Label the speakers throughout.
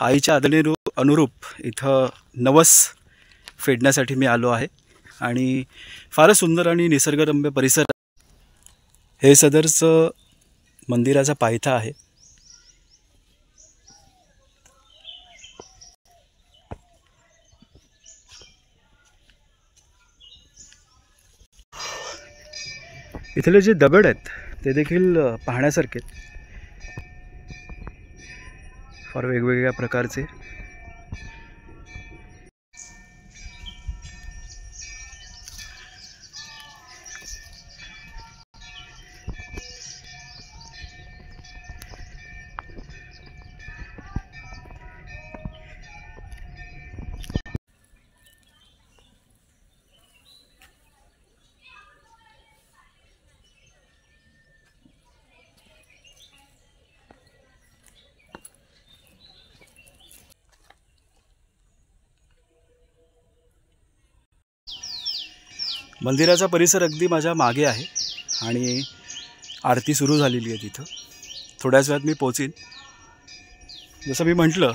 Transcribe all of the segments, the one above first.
Speaker 1: आईच्या अनुरूप इथं नवस फेडण्यासाठी मी आलो आहे आणि फारच सुंदर आणि निसर्गरम्य परिसर। हे सदरचं मंदिराचा पायथा आहे। इथले जे दगड आहेत ते देखील पाहण्यासारखे आहेत, फार वेगवेगळ्या प्रकारचे। मंदिराचा परिसर अगदी माझ्या मागे आहे आणि आरती सुरू झालेली आहे तिथं। थोड्याच वेळात मी पोहोचीन। जसं मी म्हटलं,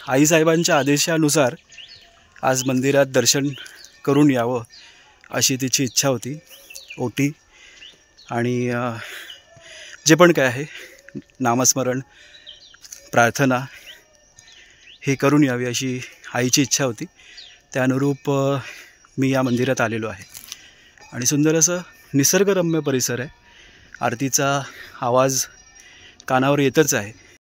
Speaker 1: आईसाहेबांच्या आदेशानुसार आज मंदिरात दर्शन करून यावं अशी तिची इच्छा होती। ओटी आणि जे पण काय आहे नामस्मरण प्रार्थना हे करून यावी अशी आईची इच्छा होती। त्यानुरूप मी या मंदिरात आलेलो आहे आणि सुंदर असं निसर्गरम्य परिसर आहे। आरतीचा आवाज कानावर येतच आहे।